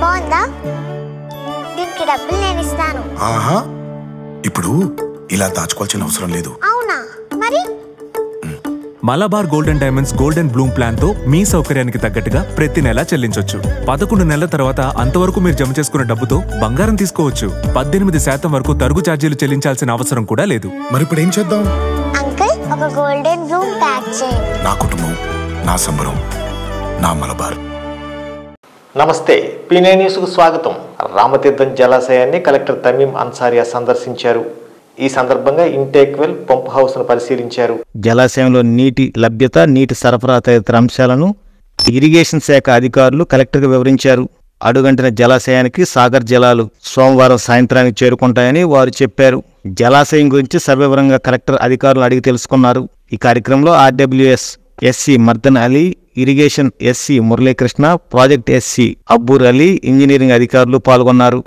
బాగుందా? దీనికి డబ్బులు నేను ఇస్తాను. ఆహా, ఇప్పుడు ఇలా దాచుకోవాల్సిన అవసరం లేదు. అవునా? మరి Malabar golden diamonds golden Bloom plan తో మీ సౌకర్యానికి తగ్గట్టుగా ప్రతి నెల చెల్లించొచ్చు. 11 నెలల తర్వాత అంతవరకు మీరు జమ చేసుకున్న డబ్బుతో బంగారం తీసుకోవచ్చు. 18% వరకు తరుగు ఛార్జీలు చెల్లించాల్సిన అవసరం కూడా లేదు. మరి ఇప్పుడు ఏం చేద్దాం? అంకుల్, ఒక గోల్డెన్ బ్లూమ్ ప్యాక్ చేయండి. నా కుటుంబం, నా సంబరం, నా మలబార్. నమస్తే, పీనే న్యూస్కు స్వాగతం. రామతీర్థం జలాశయాన్ని కలెక్టర్ తమీం అన్సారియా సందర్శించారు. ఈ సందర్భంగా ఇంటేక్ వెల్ పంప్ హౌస్ ను పరిశీలించారు. జలాశయంలో నీటి లభ్యత, నీటి సరఫరా తదితర అంశాలను ఇరిగేషన్ శాఖ అధికారులు కలెక్టర్కు వివరించారు. అడుగంటిన జలాశయానికి సాగర్ జలాలు సోమవారం సాయంత్రానికి చేరుకుంటాయని వారు చెప్పారు. జలాశయం గురించి సవివరంగా కలెక్టర్ అధికారులు అడిగి తెలుసుకున్నారు. ఈ కార్యక్రమంలో RWS SE Mardan Ali, irrigation SE Muralikrishna, project SE Abbur Ali, engineering అధికారులు పాల్గొన్నారు.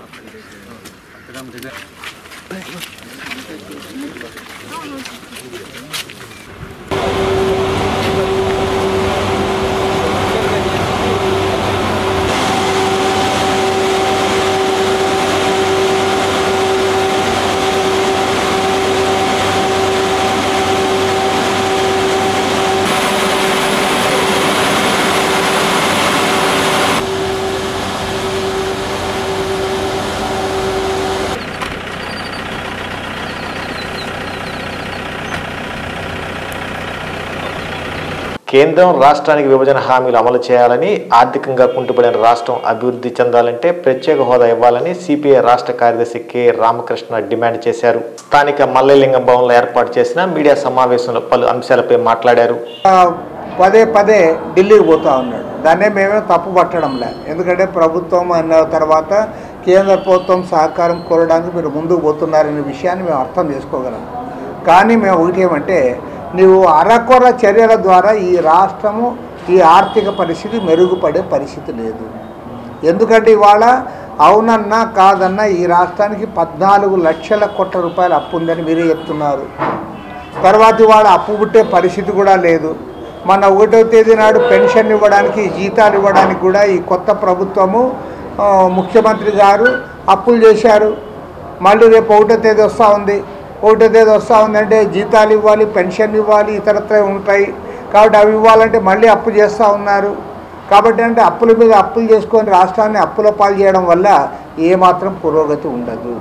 కేంద్రం రాష్ట్రానికి విభజన హామీలు అమలు చేయాలని, ఆర్థికంగా కుంటుపడిన రాష్ట్రం అభివృద్ధి చెందాలంటే ప్రత్యేక హోదా ఇవ్వాలని సిపిఐ రాష్ట్ర కార్యదర్శి కె రామకృష్ణ డిమాండ్ చేశారు. స్థానిక మల్లలింగం భవన్లో ఏర్పాటు చేసిన మీడియా సమావేశంలో పలు అంశాలపై మాట్లాడారు. పదే ఢిల్లీకి పోతా ఉన్నాడు. దాన్నే మేమే తప్పు పట్టడంలే. ఎందుకంటే ప్రభుత్వం అన్న తర్వాత కేంద్ర ప్రభుత్వం సహకారం కోరడానికి మీరు ముందుకు పోతున్నారనే విషయాన్ని మేము అర్థం చేసుకోగలం. కానీ మేము ఒకటేమంటే, నీవు అరకొర చర్యల ద్వారా ఈ రాష్ట్రము ఈ ఆర్థిక పరిస్థితి మెరుగుపడే పరిస్థితి లేదు. ఎందుకంటే ఇవాళ అవునన్నా కాదన్నా ఈ రాష్ట్రానికి 14 లక్షల కోట్ల రూపాయలు అప్పు ఉందని మీరే చెప్తున్నారు. తర్వాత ఇవాళ అప్పు పుట్టే పరిస్థితి కూడా లేదు. మన 1వ తేదీ నాడు పెన్షన్ ఇవ్వడానికి, జీతాలు ఇవ్వడానికి కూడా ఈ కొత్త ప్రభుత్వము ముఖ్యమంత్రి గారు అప్పులు చేశారు. మళ్ళీ రేపు 1వ తేదీ వస్తూ ఉంది. 1వ తేదీ వస్తూ ఉందంటే జీతాలు ఇవ్వాలి, పెన్షన్ ఇవ్వాలి, ఇతరత్ర ఉంటాయి. కాబట్టి అవి ఇవ్వాలంటే మళ్ళీ అప్పు చేస్తూ ఉన్నారు. కాబట్టి అంటే అప్పుల మీద అప్పులు చేసుకొని రాష్ట్రాన్ని అప్పుల పాలు చేయడం వల్ల ఏమాత్రం పురోగతి ఉండదు.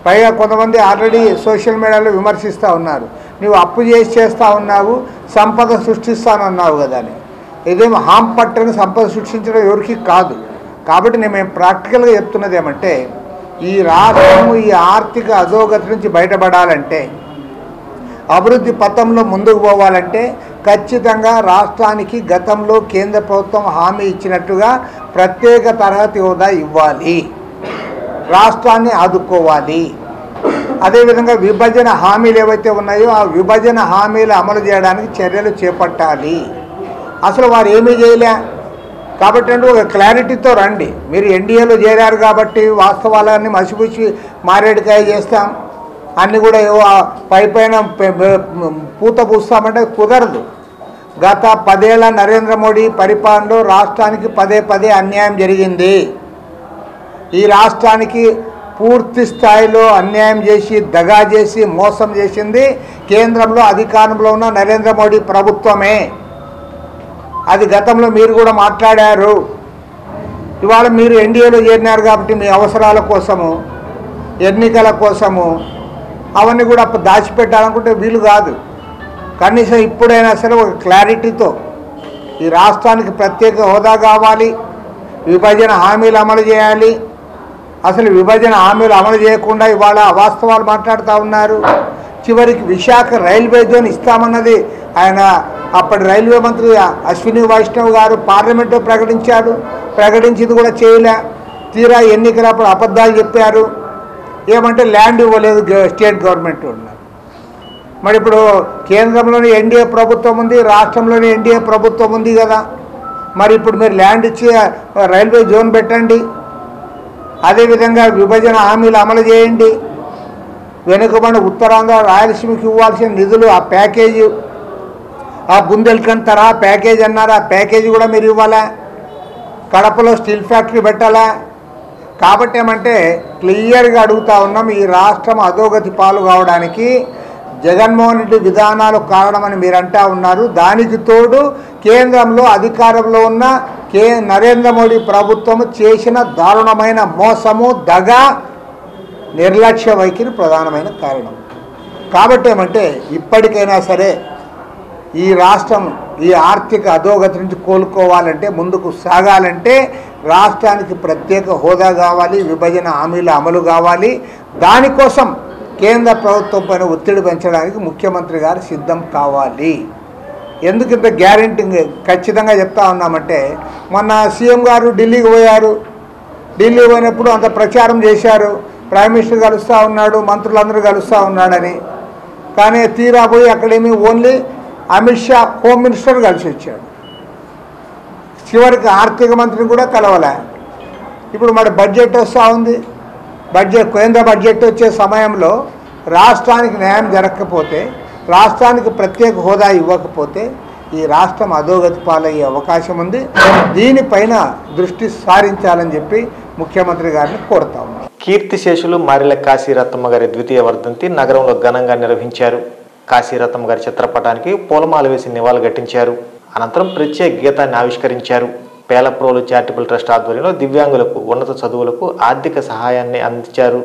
పైగా కొంతమంది ఆల్రెడీ సోషల్ మీడియాలో విమర్శిస్తూ ఉన్నారు. నువ్వు అప్పు చేస్తూ ఉన్నావు, సంపద సృష్టిస్తానన్నావు కదా అని. ఇదేమో హామ్ పట్టని సంపద సృష్టించడం ఎవరికి కాదు. కాబట్టి నేను ప్రాక్టికల్గా చెప్తున్నది ఏమంటే, ఈ రాష్ట్రము ఈ ఆర్థిక అధోగతి నుంచి బయటపడాలంటే, అభివృద్ధి పథంలో ముందుకు పోవాలంటే ఖచ్చితంగా రాష్ట్రానికి గతంలో కేంద్ర ప్రభుత్వం హామీ ఇచ్చినట్టుగా ప్రత్యేక తరగతి హోదా ఇవ్వాలి, రాష్ట్రాన్ని ఆదుకోవాలి. అదేవిధంగా విభజన హామీలు ఏవైతే ఉన్నాయో ఆ విభజన హామీలు అమలు చేయడానికి చర్యలు చేపట్టాలి. అసలు వారు ఏమీ చేయలే. కాబట్టి అంటే ఒక క్లారిటీతో రండి. మీరు ఎన్డీఏలో చేరారు కాబట్టి వాస్తవాలన్నీ మసిపూసి మారేడుకాయ చేస్తాం, అన్నీ కూడా పైపైన పూత పూస్తామంటే కుదరదు. గత 10 ఏళ్ల నరేంద్ర మోడీ పరిపాలనలో రాష్ట్రానికి పదే అన్యాయం జరిగింది. ఈ రాష్ట్రానికి పూర్తి స్థాయిలో అన్యాయం చేసి, దగా చేసి, మోసం చేసింది కేంద్రంలో అధికారంలో ఉన్న నరేంద్ర మోడీ ప్రభుత్వమే. అది గతంలో మీరు కూడా మాట్లాడారు. ఇవాళ మీరు ఎన్డీఏలో చేరినారు కాబట్టి మీ అవసరాల కోసము, ఎన్నికల కోసము అవన్నీ కూడా దాచిపెట్టాలనుకుంటే వీలు కాదు. కనీసం ఇప్పుడైనా సరే ఒక క్లారిటీతో ఈ రాష్ట్రానికి ప్రత్యేక హోదా కావాలి, విభజన హామీలు అమలు చేయాలి. అసలు విభజన హామీలు అమలు చేయకుండా ఇవాళ అవాస్తవాలు మాట్లాడుతూ ఉన్నారు. చివరికి విశాఖ రైల్వే జోన్ ఇస్తామన్నది ఆయన అప్పటి రైల్వే మంత్రి అశ్విని వైష్ణవ్ గారు పార్లమెంట్లో ప్రకటించింది కూడా చేయలే. తీరా ఎన్నికలప్పుడు అబద్ధాలు చెప్పారు. ఏమంటే ల్యాండ్ ఇవ్వలేదు స్టేట్ గవర్నమెంట్ ఉన్నారు. మరి ఇప్పుడు కేంద్రంలోని ఎన్డీఏ ప్రభుత్వం ఉంది, రాష్ట్రంలోని ఎన్డీఏ ప్రభుత్వం ఉంది కదా. మరి ఇప్పుడు మీరు ల్యాండ్ ఇచ్చి రైల్వే జోన్ పెట్టండి. అదేవిధంగా విభజన హామీలు అమలు చేయండి. వెనుకబడిన ఉత్తరాంధ్ర రాయలసీమకి ఇవ్వాల్సిన నిధులు ఆ ప్యాకేజీ, ఆ బుందేల్ఖండ్ తరహా ప్యాకేజ్ అన్నారు, ఆ ప్యాకేజీ కూడా మీరు ఇవ్వాలా. కడపలో స్టీల్ ఫ్యాక్టరీ పెట్టాలా, కాబట్టి ఏమంటే క్లియర్గా అడుగుతా ఉన్నాం, ఈ రాష్ట్రం అధోగతి పాలు కావడానికి జగన్మోహన్ రెడ్డి విధానాలు కారణమని మీరు అంటా ఉన్నారు. దానికి తోడు కేంద్రంలో అధికారంలో ఉన్న నరేంద్ర మోడీ ప్రభుత్వం చేసిన దారుణమైన మోసము, దగ, నిర్లక్ష్య వైఖరి ప్రధానమైన కారణం. కాబట్టి ఏమంటే ఇప్పటికైనా సరే ఈ రాష్ట్రం ఈ ఆర్థిక అధోగతి నుంచి కోలుకోవాలంటే, ముందుకు సాగాలంటే రాష్ట్రానికి ప్రత్యేక హోదా కావాలి, విభజన హామీల అమలు కావాలి. దానికోసం కేంద్ర ప్రభుత్వం పైన ఒత్తిడి పెంచడానికి ముఖ్యమంత్రి గారు సిద్ధం కావాలి. ఎందుకు ఇంత గ్యారెంటీ ఖచ్చితంగా చెప్తా ఉన్నామంటే, మొన్న సీఎం గారు ఢిల్లీకి పోయారు. ఢిల్లీ పోయినప్పుడు అంత ప్రచారం చేశారు, ప్రైమ్ మినిస్టర్ కలుస్తూ ఉన్నాడు, మంత్రులందరూ కలుస్తూ ఉన్నాడని. కానీ తీరా పోయి అక్కడేమి only Amit Shah home minister కలిసి వచ్చాడు. చివరికి ఆర్థిక మంత్రిని కూడా కలవలే. ఇప్పుడు మరి బడ్జెట్ వస్తూ ఉంది. కేంద్ర బడ్జెట్ వచ్చే సమయంలో రాష్ట్రానికి న్యాయం జరగకపోతే, రాష్ట్రానికి ప్రత్యేక హోదా ఇవ్వకపోతే ఈ రాష్ట్రం అధోగతి పాలయ్యే అవకాశం ఉంది. దీనిపైన దృష్టి సారించాలని చెప్పి ముఖ్యమంత్రి గారిని కోరుతా ఉన్నాం. కీర్తిశేషులు మారెల కాశీరత్నమ్మ గారి ద్వితీయ వర్ధంతి నగరంలో ఘనంగా నిర్వహించారు. కాశీరత్నమ్మ గారి చిత్రపటానికి పూలమాల వేసి నివాళులర్పించారు. అనంతరం ప్రత్యేక గీతాన్ని ఆవిష్కరించారు. పేలప్రోలు చారిటబుల్ ట్రస్ట్ ఆధ్వర్యంలో దివ్యాంగులకు ఉన్నత చదువులకు ఆర్థిక సహాయాన్ని అందించారు.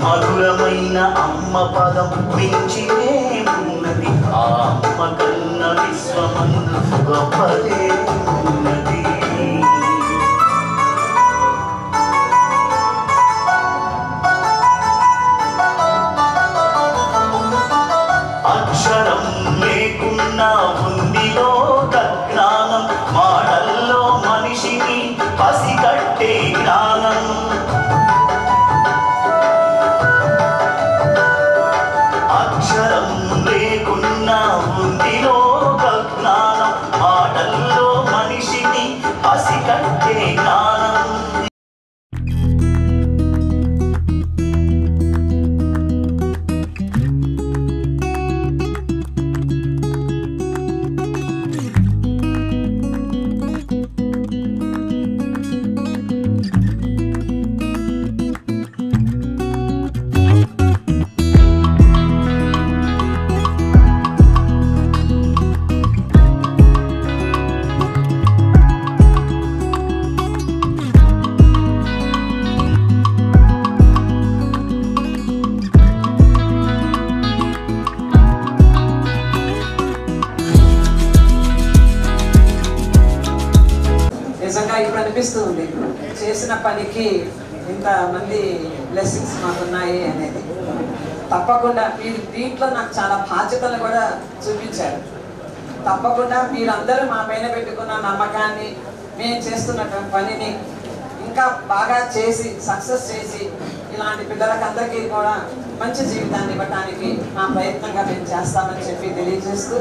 మధురమైన అమ్మ పదం మించినే ఉన్నది, ఆ అమ్మ కన్న విశ్వమందు గొప్పదే ఉన్నది. అక్షరం లేకున్నా ఉందిలో జ్ఞానం, మాటల్లో మనిషిని పసిగట్టే జ్ఞానం. అక్షరం లేకున్నా ఉందిలో జ్ఞానం, మాటల్లో మనిషిని పసిగట్టే జ్ఞానం. నిజంగా ఇప్పుడు అనిపిస్తుంది చేసిన పనికి ఇంతమంది బ్లెస్సింగ్స్ మాకున్నాయి అనేది. తప్పకుండా మీరు దీంట్లో నాకు చాలా బాధ్యతలు కూడా చూపించారు. తప్పకుండా మీరందరూ మా పైన పెట్టుకున్న నమ్మకాన్ని, మేము చేస్తున్నటువంటి పనిని ఇంకా బాగా చేసి సక్సెస్ చేసి ఇలాంటి పిల్లలకందరికీ కూడా మంచి జీవితాన్ని ఇవ్వడానికి మా ప్రయత్నంగా మేము చేస్తామని చెప్పి తెలియజేస్తూ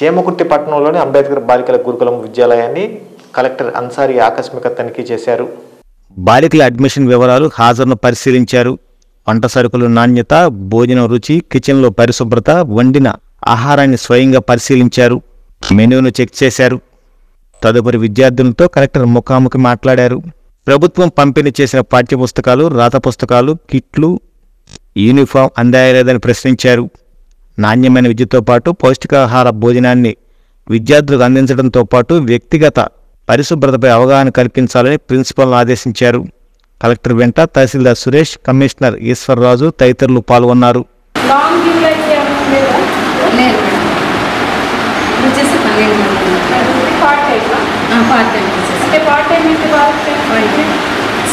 చేమకుర్తి పట్టణంలోని అంబేద్కర్ బాలికల గురుకులం విద్యాలయాన్ని కలెక్టర్ అన్సారీ ఆకస్మిక తనిఖీ చేశారు. బాలికల అడ్మిషన్ వివరాలు, హాజరును పరిశీలించారు. వంట సరుకుల నాణ్యత, భోజనం రుచి, కిచెన్లో పరిశుభ్రత, వండిన ఆహారాన్ని స్వయంగా పరిశీలించారు. మెనూను చెక్ చేశారు. తదుపరి విద్యార్థులతో కలెక్టర్ ముఖాముఖి మాట్లాడారు. ప్రభుత్వం పంపిణీ చేసిన పాఠ్యపుస్తకాలు, రాత పుస్తకాలు, కిట్లు, యూనిఫామ్ అందాయా లేదని ప్రశ్నించారు. నాణ్యమైన విద్యతో పాటు పౌష్టికాహార భోజనాన్ని విద్యార్థులకు అందించడంతో పాటు వ్యక్తిగత పరిశుభ్రతపై అవగాహన కల్పించాలని ప్రిన్సిపల్ను ఆదేశించారు. కలెక్టర్ వెంట తహసీల్దార్ సురేష్, కమిషనర్ ఈశ్వర్రాజు తదితరులు పాల్గొన్నారు.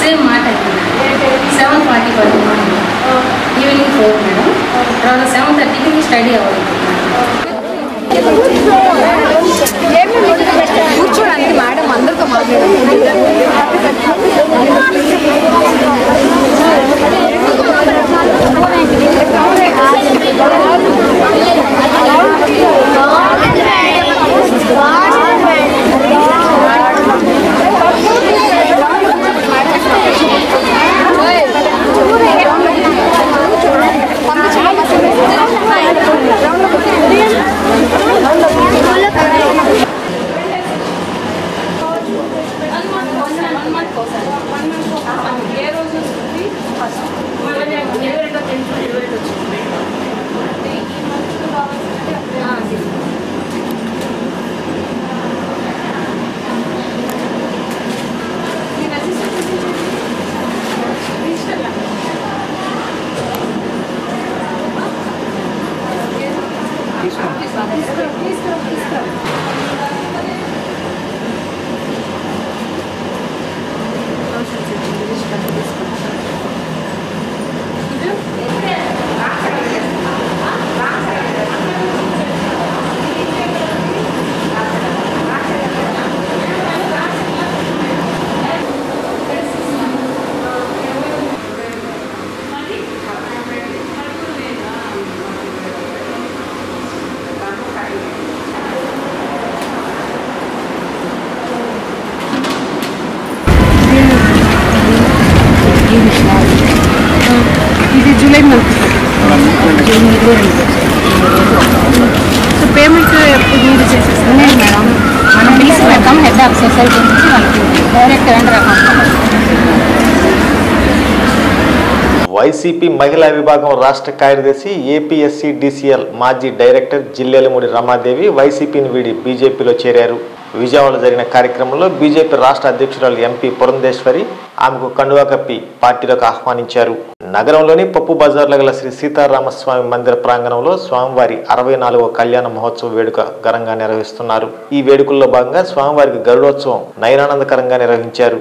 సేమ్ మాట 7:40 ఈవినింగ్ 4 మేడం. తర్వాత 7:30కి స్టడీ అవ్వాలి. కూర్చోడానికి మేడం అందరితో ఇది జూలై మంత్. సో పేమెంట్ ఎప్పుడు మీరు చేసేస్తాం మేడం? మనం బీసీ పెడతాం. హెడ్ ఆఫ్ సొసైటీ నుంచి మనకి డైరెక్ట్ అండర్ అకౌంట్. వైసీపీ మహిళా విభాగం రాష్ట్ర కార్యదర్శి, ఏపీఎస్సీ డీసీఎల్ మాజీ డైరెక్టర్ జిల్లెలమూడి రమాదేవి వైసీపీని వీడి బీజేపీలో చేరారు. విజయవాడలో జరిగిన కార్యక్రమంలో బీజేపీ రాష్ట్ర అధ్యక్షురాలు ఎంపీ పురంధేశ్వరి ఆమెకు కండువా కప్పి పార్టీలోకి ఆహ్వానించారు. నగరంలోని పప్పు బజార్లో గల శ్రీ సీతారామస్వామి మందిర ప్రాంగణంలో స్వామివారి 64వ కళ్యాణ మహోత్సవ వేడుక ఘనంగా నిర్వహిస్తున్నారు. ఈ వేడుకల్లో భాగంగా స్వామివారికి గరుడోత్సవం నయనానందకరంగా నిర్వహించారు.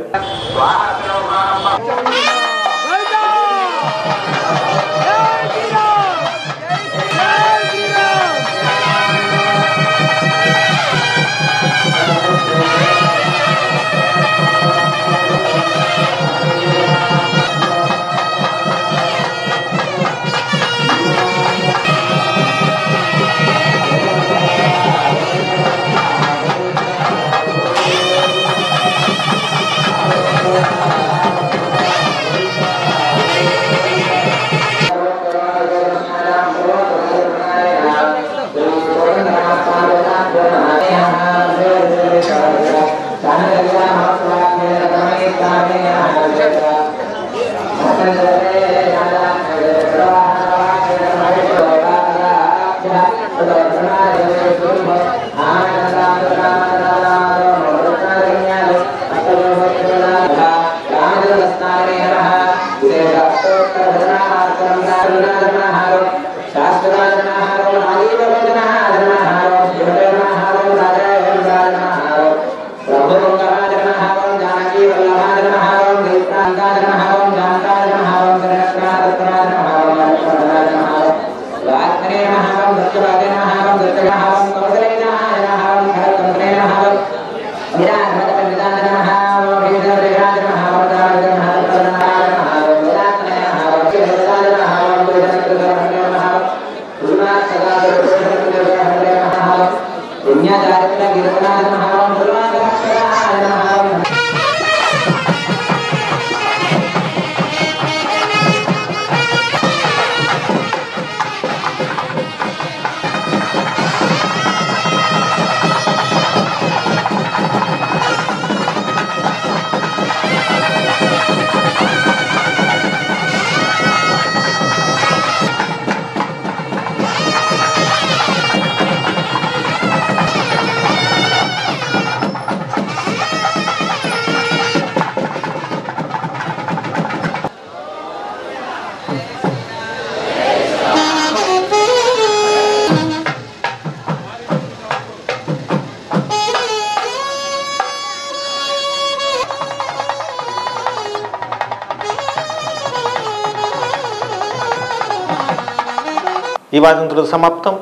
ఈ వార్తలు సమాప్తం.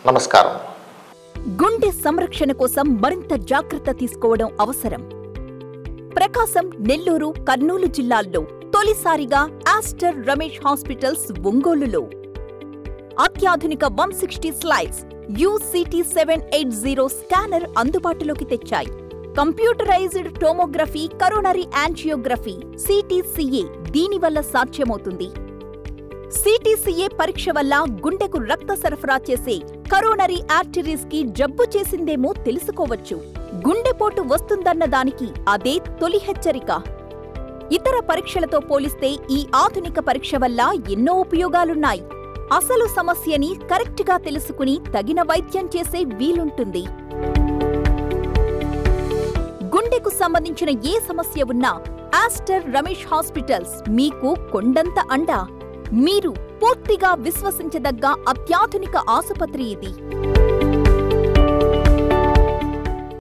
నమస్కారం. గుండె సంరక్షణ కోసం మరింత జాగ్రత్త తీసుకోవడం అవసరం. ప్రకాశం, నెల్లూరు, కర్నూలు జిల్లాల్లో తొలిసారిగా ఆస్టర్ రమేష్ హాస్పిటల్స్ ఒంగోలులో అత్యాధునిక 160 స్లైడ్స్ UCT780 స్కానర్ అందుబాటులోకి తెచ్చాయి. Computerised tomography, coronary angiography, CTCA దీనివల్ల సాధ్యమవుతుంది. CTCA పరీక్ష వల్ల గుండెకు రక్త సరఫరా చేసే కరోనరీ ఆర్టరీస్ కి జబ్బు చేసిందేమో తెలుసుకోవచ్చు. గుండెపోటు వస్తుందన్న దానికి అదే తొలి హెచ్చరిక. ఇతర పరీక్షలతో పోలిస్తే ఈ ఆధునిక పరీక్ష వల్ల ఎన్నో ఉపయోగాలున్నాయి. అసలు సమస్యని కరెక్ట్గా తెలుసుకుని తగిన వైద్యం చేసే వీలుంటుంది. గుండెకు సంబంధించిన ఏ సమస్య ఉన్నా ఆస్టర్ రమేష్ హాస్పిటల్స్ మీకు కొండంత అండ. మీరు పూర్తిగా విశ్వసించదగ్గ అత్యాధునిక ఆసుపత్రి ఇది.